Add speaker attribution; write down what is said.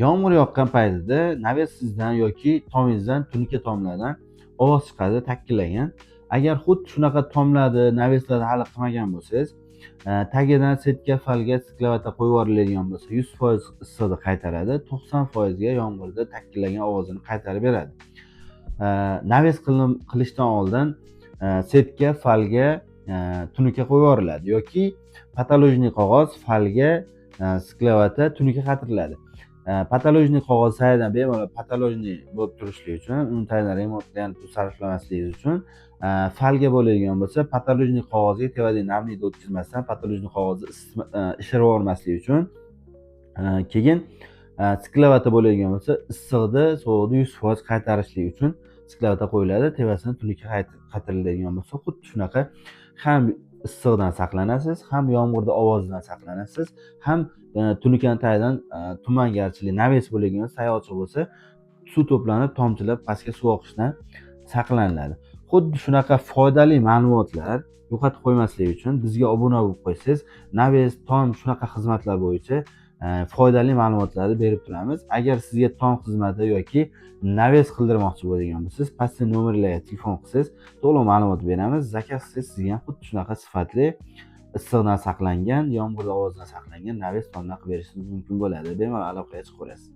Speaker 1: Yomg'ir yoqqan paytida naves sizdan yoki tomingizdan tunuka tomlardan ovoz chiqadi, takkillagan. Agar xuddi shunaqa tomlarni, naveslarni hali qilmagan bo'lsangiz, tagidan setka, falga, sklavata qo'yib yuboriladigan bo'lsa, 100% issiqni qaytaradi, 90% ga yomg'irda takkillagan ovozini qaytarib beradi. Naves qilishdan oldin setka, falga, tunuka qo'yib yuboriladi yoki patolojniy qog'oz, falga, sklavata, tunuka qaytariladi. Patolojniy qog'oz saydan bemalol patolojniy bo'lib turishlik uchun, uni taydan remontga sarflamaslik uchun falga bo'ladigan bo'lsa, patolojniy qog'ozga tevadagi namlikni o'tkazmasdan patolojniy qog'ozni ishirib yubormaslik uchun, keyin sklavata bo'ladigan bo'lsa, issiqni, sovuqni 100% qaytarishlik uchun sklavata qo'yiladi. Tevasini tunuka qaytariladigan bo'lsa, xuddi shunaqa ham issiqdan saqlanasiz, ham yomg'irda ovozidan saqlanasiz, ham tunukani tagidan tumangarchilik naves bo'ladigan saya ochiq bo'lsa, suv to'planib, tomchilab pastga suv oqishidan saqlaniladi. Xuddi shunaqa foydali ma'lumotlar yo'qotib qo'ymaslik uchun bizga obuna bo'lib qo'ysangiz, naves, tom shunaqa xizmatlar bo'yicha foydali ma'lumotlarni berib turamiz. Agar sizga tom xizmati yoki naves qildirmoqchi bo'lgan bo'lsangiz, pastda nomerlarga telefon qilsangiz, to'liq ma'lumot beramiz. Zakaz qilsangiz sizga ham xuddi shunaqa sifatli issiqdan saqlangan, yomg'irda ovozidan saqlangan naves tomlar qilib berishingiz mumkin bo'ladi. Bemalol aloqaga chiqaverasiz.